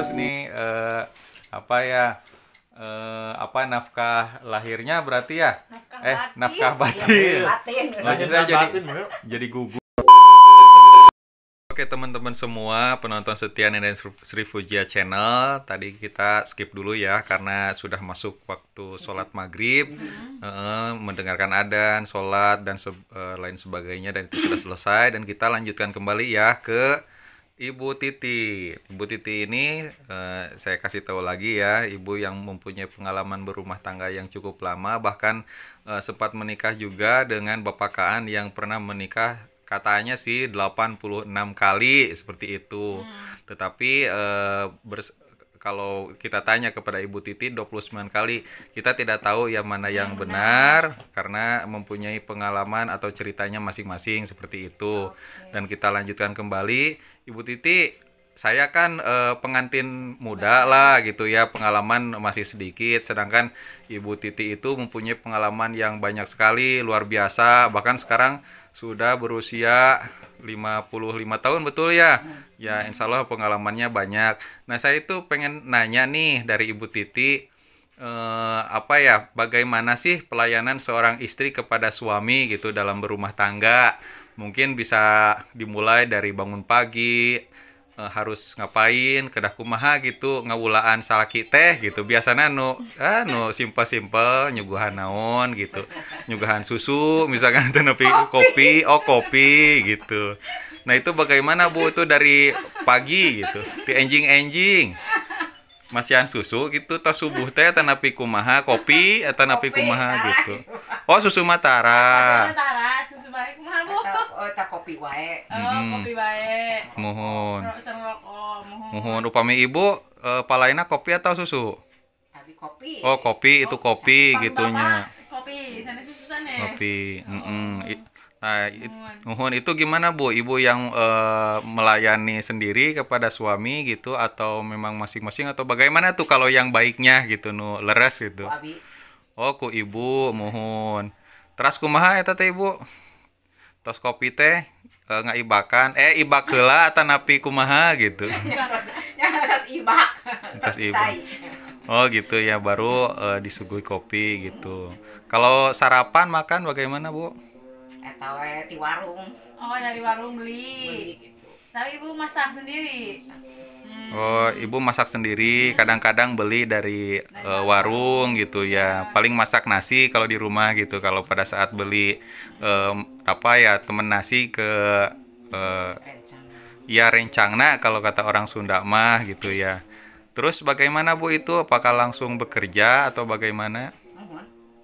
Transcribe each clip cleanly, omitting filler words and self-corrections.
terus nih apa ya nafkah lahirnya berarti ya nafkah batin. Jadi saya jadi gugup. Oke teman-teman semua penonton setia Nenden Sri Fujia Channel, tadi kita skip dulu ya karena sudah masuk waktu sholat maghrib, mendengarkan adzan, sholat dan lain sebagainya, dan itu sudah selesai, dan kita lanjutkan kembali ya ke Ibu Titi. Ibu Titi ini saya kasih tahu lagi ya, ibu yang mempunyai pengalaman berumah tangga yang cukup lama, bahkan sempat menikah juga dengan Bapak Kaan yang pernah menikah katanya sih 86 kali seperti itu. Tetapi kalau kita tanya kepada Ibu Titi 29 kali, kita tidak tahu yang mana yang benar karena mempunyai pengalaman atau ceritanya masing-masing seperti itu. Dan kita lanjutkan kembali. Ibu Titi, saya kan pengantin muda lah gitu ya, pengalaman masih sedikit, sedangkan Ibu Titi itu mempunyai pengalaman yang banyak sekali, luar biasa, bahkan sekarang sudah berusia 55 tahun, betul ya? Ya, insya Allah pengalamannya banyak. Nah, saya itu pengen nanya nih dari Ibu Titi, bagaimana sih pelayanan seorang istri kepada suami gitu dalam berumah tangga? Mungkin bisa dimulai dari bangun pagi, harus ngapain, kedah kumaha gitu, ngawulaan salaki teh gitu, biasanya nu simpel nyuguhan naon gitu, nyuguhan susu misalkan tenepi kopi gitu. Nah itu bagaimana Bu, itu dari pagi gitu di enjing masihan susu gitu, tas subuh teh tenepi kumaha, kopi atau tenepi kumaha gitu. Oh susu Matara. Susu bae kumaha Bu? Tak kopi wae. Kopi bae. Mohon. Mohon. Upami Ibu palaina kopi atau susu? Abi kopi. Oh, kopi itu kopi gitunya. Kopi, sana susu sana. Kopi. Nah, nuhun itu gimana Bu? Ibu yang melayani sendiri kepada suami gitu atau memang masing-masing atau bagaimana tuh kalau yang baiknya gitu nu leres gitu? Abi. Oh, ku Ibu mohon. Teras kumaha eta teh Ibu? Tos kopi teh ngaibakan ibak heula atawa napi kumaha gitu. Tas ibak. Tas ibak. Oh gitu ya, baru disuguhi kopi gitu. Kalau sarapan makan bagaimana Bu? Eta we di warung. Oh, dari warung beli. Gitu. Tapi Ibu masak sendiri. Oh, Ibu masak sendiri, kadang-kadang beli dari warung gitu ya. Paling masak nasi kalau di rumah gitu. Kalau pada saat beli temen nasi ke ya rencangna kalau kata orang Sunda mah gitu ya. Terus bagaimana Bu itu? Apakah langsung bekerja atau bagaimana?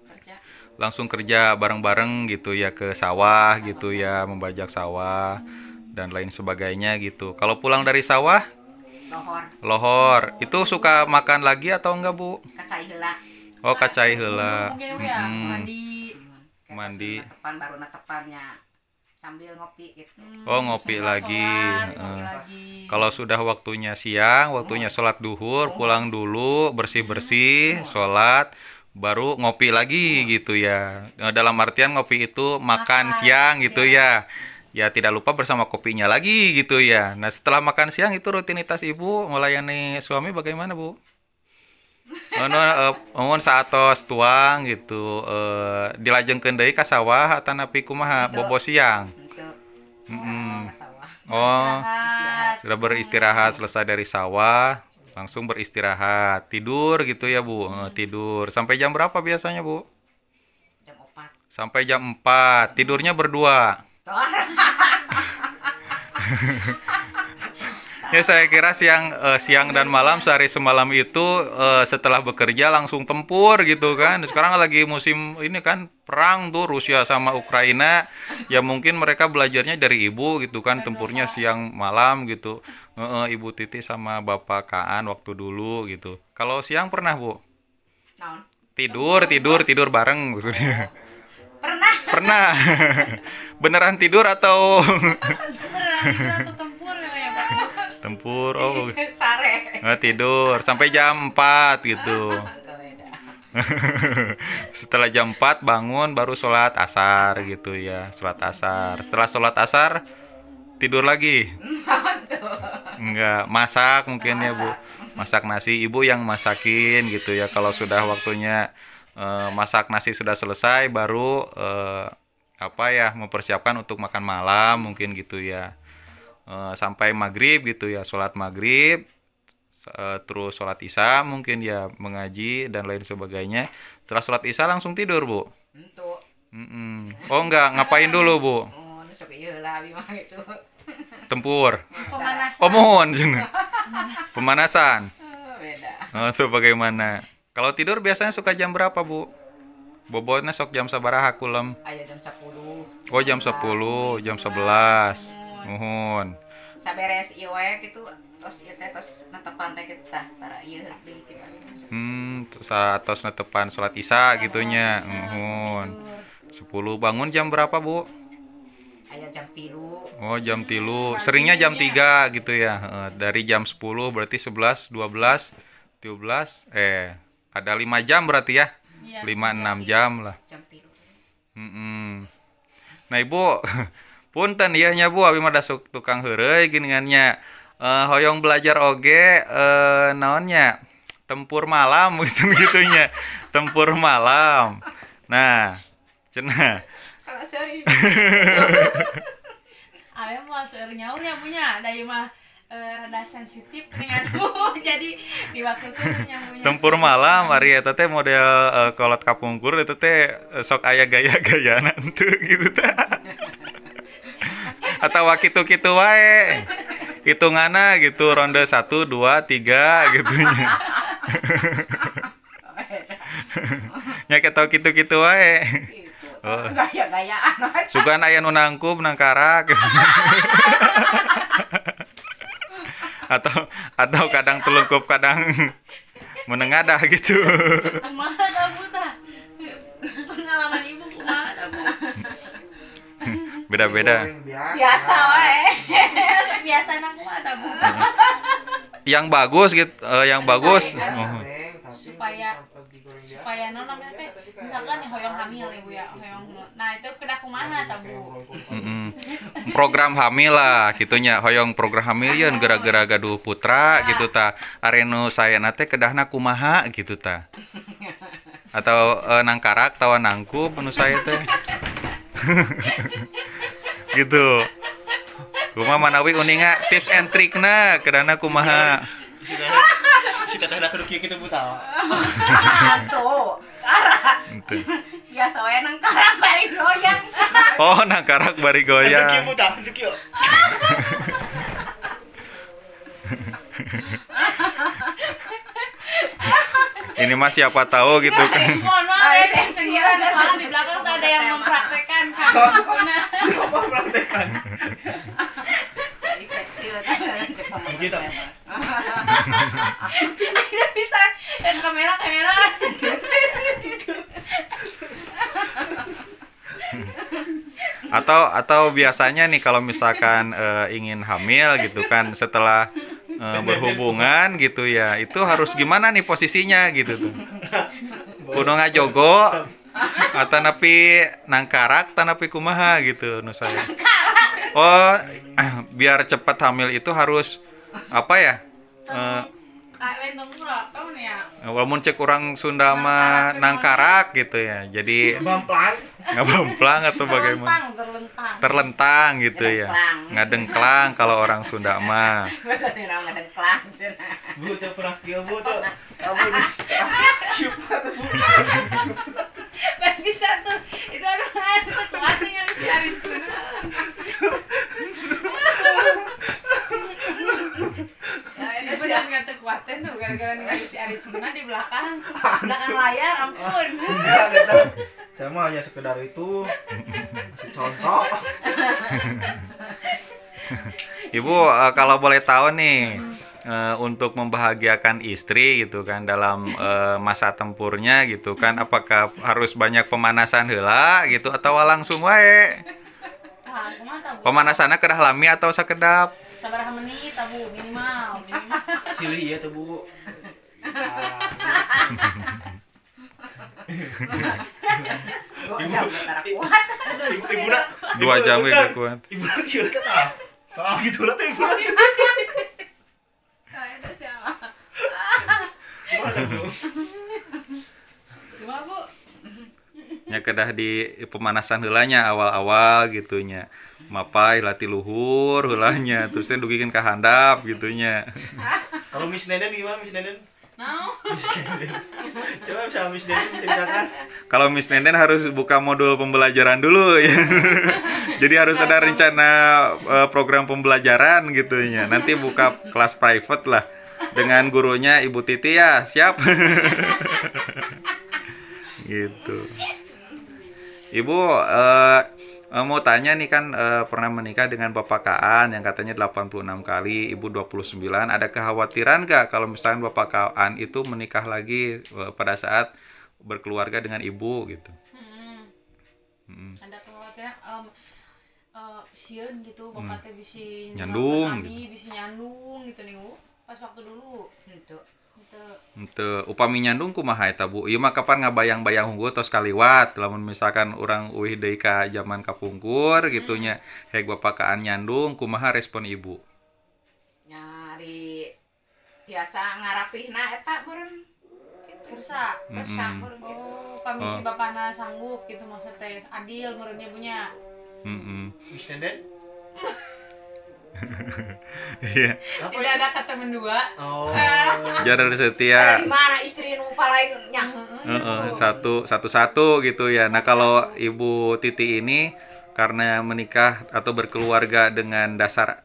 Kerja. Langsung kerja bareng-bareng gitu ya ke sawah gitu ya, membajak sawah dan lain sebagainya gitu. Kalau pulang dari sawah lohor itu suka makan lagi atau enggak Bu? Kacai heula. Oh kacai heula. Mandi. Tepan baru tepannya sambil ngopi gitu. Oh ngopi lagi. Ngopi lagi. Kalau sudah waktunya siang, waktunya sholat duhur, pulang dulu bersih-bersih, sholat, baru ngopi lagi gitu ya. Dalam artian ngopi itu makan siang gitu ya. Ya tidak lupa bersama kopinya lagi gitu ya. Nah setelah makan siang itu rutinitas Ibu melayani suami bagaimana Bu? Mohon saatos tuang gitu, dilajengkeun deui ka sawah atawa napi kumaha bobo siang. Oh sudah beristirahat, selesai dari sawah langsung beristirahat, tidur gitu ya Bu. Tidur sampai jam berapa biasanya Bu? Jam 4. Sampai jam 4. Tidurnya berdua. Ya saya kira siang dan malam sehari semalam itu setelah bekerja langsung tempur gitu kan. Sekarang lagi musim ini kan perang tuh Rusia sama Ukraina. Ya mungkin mereka belajarnya dari Ibu gitu kan, tempurnya siang malam gitu. Ibu Titi sama Bapak Kaan waktu dulu gitu. Kalau siang pernah Bu? Tidur bareng maksudnya. Pernah. Beneran tidur atau Tempur ya Pak? tempur? Oh. Sare. Tidur sampai jam 4 gitu. Setelah jam 4 bangun baru sholat asar gitu ya. Sholat asar. Setelah sholat asar tidur lagi. Enggak, masak mungkin ya Bu. Masak nasi, ibu yang masakin gitu ya. Kalau sudah waktunya masak nasi sudah selesai, baru apa ya, mempersiapkan untuk makan malam mungkin gitu ya. Sampai maghrib gitu ya, sholat maghrib, terus sholat isya mungkin ya, mengaji dan lain sebagainya. Setelah sholat isya langsung tidur Bu. Untuk Oh enggak, ngapain dulu Bu? nusuk ieu lah abi mah itu. Tempur. Pemanasan. Oh mohon cenah. Pemanasan. Beda. Oh, itu bagaimana? Kalau tidur biasanya suka jam berapa, Bu? Bobotnya sok jam sabaraha kulem? Aya jam 10. Oh, jam 10, jam 11. Nuhun. Saberes ieu we kitu tos ieu teh tos netepan teh kitu tah tara ieu deui kitu. Saat netepan sholat isya gitunya. Nuhun. 10 bangun jam berapa, Bu? Aya jam 3. Oh, jam 3. Seringnya jam 3 gitu ya. Dari jam 10 berarti 11, 12, 13. Ada 5 jam berarti ya. Iya. 5-6 jam lah. Jam 3. Nah Ibu, punten ieu nya Bu, abi mah da tukang heureuy geuningannya. Hoyong belajar oge naonnya? Tempur malam gitunya. Tempur malam. Nah, cenah. Kalau sorry. Ayah mah seueur nyaurnya punya, da ieu mah rada sensitif denganku. Jadi di waktu itu nyampunya. Tempur malam ari eta teh model kolot kapungkur eta teh sok aya gaya-gayana teu gitu tah. Atawa kitu-kitu wae. Hitunganna gitu ronde 1 2 3 gitu nya. Nya ketau kitu-kitu wae. Oh. Gaya-gayaan. Sugan aya nu nangkub nangkarak. atau kadang telungkup kadang menengadah gitu. Kumaha tah Bu tah? Pengalaman ibu kumaha tah Bu? Beda-beda. Biasa wae. Biasa na kumaha tah Bu? Yang bagus gitu, yang bagus. Supaya non namanya teh misalkan nih hoyong hamil ibu ya, hoyong. Nah, itu kedah kumaha tah Bu? Program hamil lah gitunya, hoyong program hamil yeun gara-gara gaduh putra gitu ta. Arenu sayana teh kedahna kumaha gitu ta. Atau nangkarak tawa nangkup anu saya teh. Gitu. Kumaha manawi uninga tips and trikna kedahna kumaha. Si teteh dah kieu kitu buta. Tuh, karang. Gitu. Biasa wae nang karang bari goyang. Oh, nangkarak bari Kieu goyang. buta, kieu. Ini mah siapa tahu gitu kan. Mohon maaf ya, soalnya di belakang tuh ada yang mempraktekkan kan. Nah, Siapa praktekan? Dari seksi lah. Begitu. akhirnya bisa kamera. Atau biasanya nih kalau misalkan ingin hamil gitu kan, setelah berhubungan gitu ya, itu harus gimana nih posisinya gitu tuh. Kudu ngajogo atau napi nangkarak tanapi kumaha gitu nu saya. Oh, biar cepat hamil itu harus apa ya? Lain dong tahu nih ya. Walaupun cek orang Sunda mah nangkarak gitu ya. Jadi Bamplang. ngabamplang atau bagaimana? Terlentang gitu ya. Ngadengklang kalau orang Sunda mah. Masa sih orang ngedengklang cenah. Bu teh pernah kieu bu tuh. Kamu nih. Siapa tuh bu? Bisa tuh. Itu aduh sekuat tinggal si Aris Kuna. Si benar nggak terkuatin tuh gara-gara ninggalin si Aris Kuna di belakang layar, ampun. Saya mah hanya sekedar itu. Masih contoh. Ibu kalau boleh tahu nih untuk membahagiakan istri gitu kan dalam masa tempurnya gitu kan, apakah harus banyak pemanasan heula gitu atau langsung wae? Tah, kumaha tah Bu? Pemanasannya kedah lami atau sakedap? Sabaraha menit tah Bu? Minimal. Silih ya tuh bu. 2 jam antara kuat. Ibu nak. 2 jam itu kuat. Ibu kieu teh tah. Oh gitu lah teh. Ada siapa? Gimana Bu? Gimana Bu? nya kedah di pemanasan heulanya awal-awal gitunya mapai latih luhur heulanya terus teh dugikeun ka handap gitunya. Kalau Miss Nenen gimana Miss Nenen? Nah, Miss Nenen. Coba bisa Miss Nenen menceritakan. Kalau Miss Nenden harus buka modul pembelajaran dulu ya. Jadi harus ada rencana program pembelajaran gitunya. Nanti buka kelas private lah dengan gurunya Ibu Titi ya, siap. Gitu. Ibu mau tanya nih kan pernah menikah dengan Bapak Kaan yang katanya 86 kali, Ibu 29. Ada kekhawatiran gak kalau misalkan Bapak Kaan itu menikah lagi pada saat berkeluarga dengan Ibu gitu? ada kekhawatiran sieun gitu bapak teh bisa Nyandung bisa nyandung gitu nih Bu. Pas waktu dulu Gitu. gitu. Teu upami nyandung kumaha eta Bu? Ieu mah kapan ngabayang-bayang unggul tos kaliwat lamun misalkan urang uih deui ka zaman kapungkur gitunya. Heg Bapak Kaan nyandung kumaha respon Ibu? Nyari biasa ngarapihna eta meureun Kersa. kersa meureun gitu. Oh, kamisi bapakna sanggup gitu maksud teh adil meureunnya punya. Miss Nenen? Iya. Apa Tidak ada kata mendua. Oh. Jadar Ada setia. di mana istri nu palain nya? Satu-satu gitu ya. Nah, kalau Ibu Titi ini karena menikah atau berkeluarga dengan dasar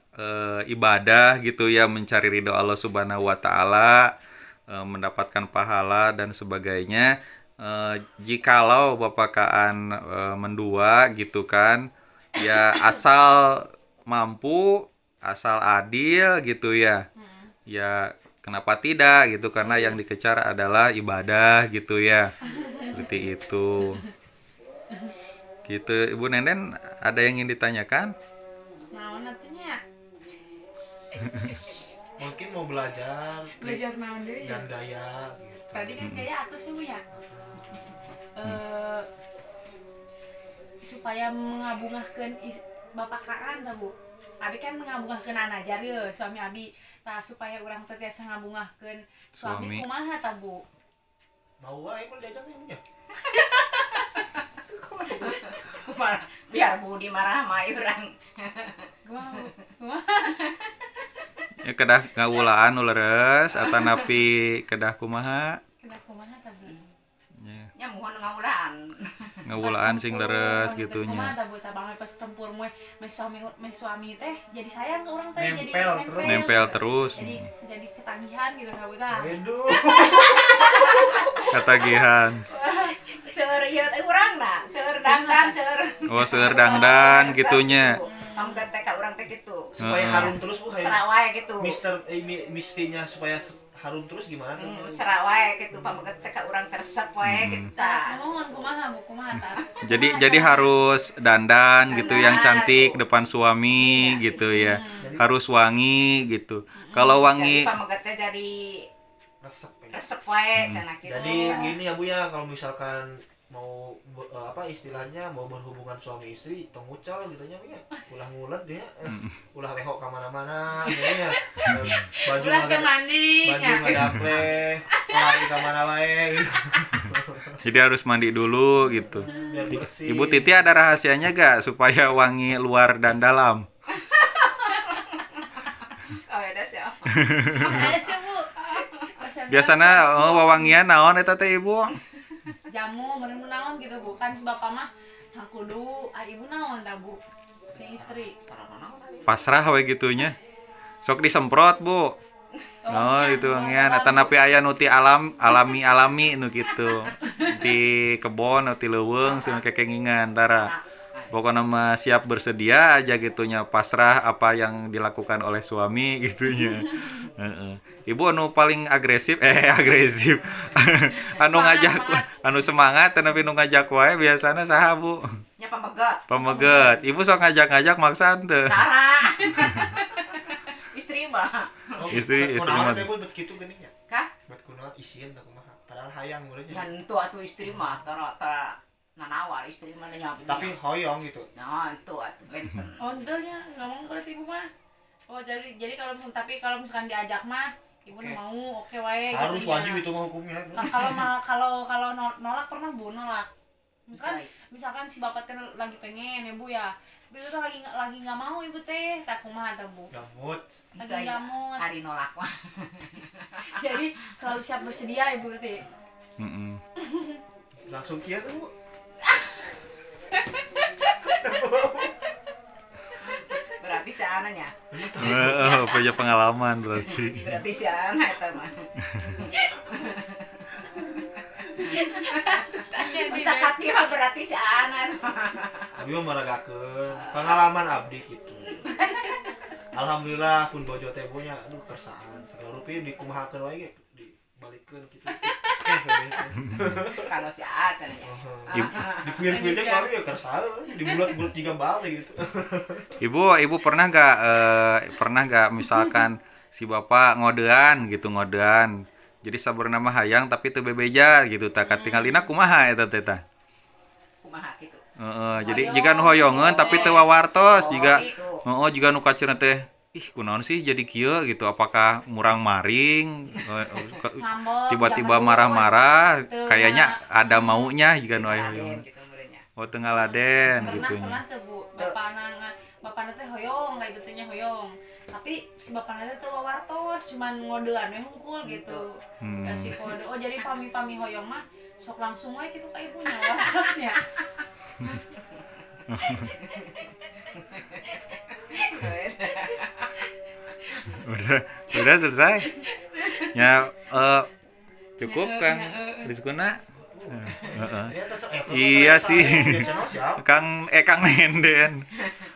ibadah gitu ya, mencari ridho Allah Subhanahu wa taala, mendapatkan pahala dan sebagainya. Jikalau Bapak Kaan mendua gitu kan, ya asal mampu, asal adil gitu ya. Ya kenapa tidak gitu, karena yang dikejar adalah ibadah gitu ya. Seperti itu. Gitu. Ibu Nenen ada yang ingin ditanyakan? Naon atunya? Mungkin mau belajar Belajar naon deui ya? dan gaya gitu. Tadi kan gaya atus ya Bu ya. Supaya mengabungahkeun Bapak Kaan tah Bu. Abi kan mengabungahkeun anajar ye suami Abi. Tah supaya urang teh tiasa ngabungahkeun Suami. suami kumaha tah Bu? Mau wae mun diajak ya. Kumaha biar Budi marah mah urang. Kumaha Bu? Kumaha? Ya kedah ngawulaan uleres atanapi kedah kumaha? Kena kumaha tah Bu? Ya, Nya mohon ngaulaan. ngawulaan sing leres Kumaha gitunya. tah Bu tah bangsa pas tempur meh suami teh jadi sayang ke urang teh jadi Nempel terus. Nempel terus. Jadi ketagihan gitu tah Bu tah. Aduh. Ketagihan. Seur ieu teh urangna, seur dandan, seur. Oh, seur dangdan gitunya. Pamgat teh ka urang teh kitu. Supaya harum terus Bu hayang. Mesra wae gitu. Mistinya supaya harum terus gimana tuh? Mesra wae gitu pamgat teh ka urang teresep wae gitu tah. Mohon kumaha Bu kumaha tah? Jadi harus dandan gitu yang cantik depan suami gitu ya. Harus wangi gitu. Kalau wangi Jadi pamgat teh jadi Resep. Ya. resep wae cenah kitu. Jadi gini ya Bu ya, kalau misalkan mau apa istilahnya mau berhubungan suami istri tong ucal gitu nya Bu ya. Ulah ngulet dia. Ulah lehok ka mana-mana gitu ya. Baju Ulah ke mandi baju nya. ngadaple, lari ka mana wae gitu. jadi harus mandi dulu gitu. Biar bersih. Ibu Titi ada rahasianya gak supaya wangi luar dan dalam? Oh ada siapa? Ada Bu. Biasanya wawangian naon eta teh Ibu? Jamu meureun naon gitu Bu. Kan si bapak mah cangkudu, ibu naon tah Bu? Ke istri. Pasrah we gitunya. Sok disemprot Bu. Oh itu wangian atanapi aya nu ti alami nu kitu. Di kebon atau di leuweung sieun kekengingan tara. Pokoknya mah siap bersedia aja gitunya, pasrah apa yang dilakukan oleh suami gitunya. Ibu anu paling agresif anu ngajak anu semangat tapi anu ngajak wae biasana saha Bu? Nya pamegat. Pameget. Ibu sok ngajak-ngajak maksan teu. Tara. Istri mah. Istri kunaon mah. teh Bu bet kitu geuning nya. Kah? Bet kunaon isieun teh kumaha. Padahal hayang urang Ngan nya. tu atuh istri mah tara nanawar istri mah nya. Tapi hoyong gitu. nah itu atuh benten. Oh, nya ngomong berarti ibu mah. Oh, jadi kalau misalkan diajak mah ibu Oke. mau oke wae Harus gitu ya. wajib itu mah hukumnya. Nah, kalau nolak pernah bu nolak. Misalkan si bapak teh lagi pengen ya bu ya. Tapi itu tuh lagi nggak mau ibu teh, tak kumaha teh bu. Gamut. Lagi nggak mau. hari nolak mah. Jadi selalu siap bersedia ibu berarti. Mm-mm. Langsung kieu tuh, Bu. Berarti si ananya. Punya pengalaman berarti. Berarti si anak eta mah. Mencakap dia mah berarti si anak. Abi mah maragakeun pengalaman abdi gitu. Alhamdulillah pun bojo teh punya aduh kersaan. Segala rupiah dikumahakeun wae ge dibalikeun gitu. Kalau si acan ya. Di puyer-puyernya kali ya kersaan, di bulat-bulat juga balik gitu. Ibu pernah nggak misalkan si bapak ngodean jadi sabar nama hayang tapi teu bebeja gitu tak katingalina kumaha eta teh tah. Kumaha gitu. Jadi jika nu hoyongeun tapi teu wawartos juga itu. juga nu kaceuna teh ih kunaon sih jadi kieu gitu apakah murang maring Ngambek, tiba-tiba jangan marah-marah Teu kayaknya nga- ada maunya jika nu aya Raden hoyong. gitu meureunnya. Oh teu ngaladen pernah gitunya. tuh bu bapak teh hoyong kayak betulnya hoyong tapi si bapak teh tuh wawartos cuman ngodean we hungkul gitu ya si kode oh jadi pami hoyong mah sok langsung we gitu ka ibunya wawartosnya. udah selesai ya cukup kan Rizkuna. Iya sih. Kang Nenden.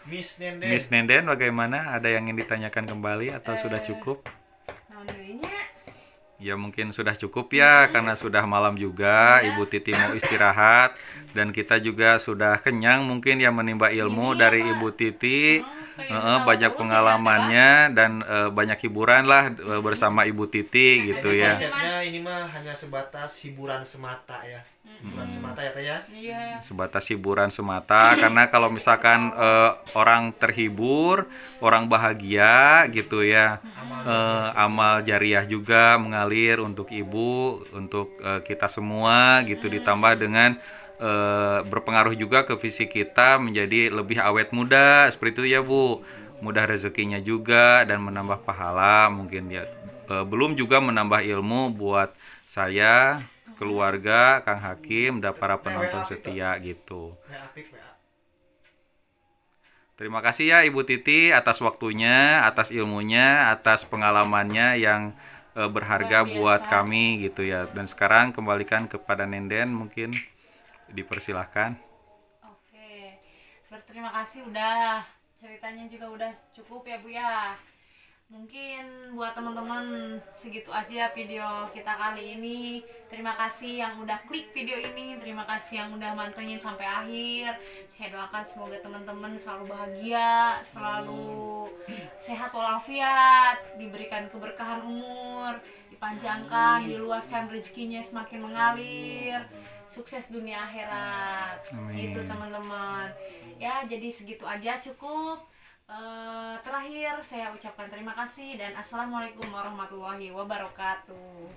Miss Nenden bagaimana? Ada yang ingin ditanyakan kembali atau sudah cukup? Naon deui nya? Ya mungkin sudah cukup ya karena sudah malam juga Ibu Titi mau istirahat dan kita juga sudah kenyang mungkin ya menimba ilmu Ini dari apa? Ibu Titi. Pengen Banyak terus pengalamannya dan banyak hiburan lah bersama Ibu Titi gitu ya. Konsepnya ini mah hanya sebatas hiburan semata ya. Hiburan semata ya teh ya. Iya. Sebatas hiburan semata karena kalau misalkan orang terhibur, orang bahagia gitu ya, amal jariah juga mengalir untuk ibu, untuk kita semua gitu ditambah dengan berpengaruh juga ke fisik kita menjadi lebih awet muda seperti itu ya Bu, mudah rezekinya juga dan menambah pahala mungkin ya, belum juga menambah ilmu buat saya, keluarga, Kang Hakim, dan para penonton setia gitu. Terima kasih ya Ibu Titi atas waktunya, atas ilmunya, atas pengalamannya yang berharga buat kami gitu ya. Dan sekarang kembalikan kepada Nenden mungkin dipersilahkan. Oke. Berterima kasih udah ceritanya juga udah cukup ya Bu ya. Mungkin buat teman-teman segitu aja video kita kali ini. Terima kasih yang udah klik video ini, terima kasih yang udah mantengin sampai akhir. Saya doakan semoga teman-teman selalu bahagia, selalu sehat walafiat, diberikan keberkahan umur, dipanjangkan, diluaskan rezekinya semakin mengalir, sukses dunia akhirat. Amin. Itu teman-teman. Ya, jadi segitu aja cukup. Terakhir saya ucapkan terima kasih dan assalamualaikum warahmatullahi wabarakatuh.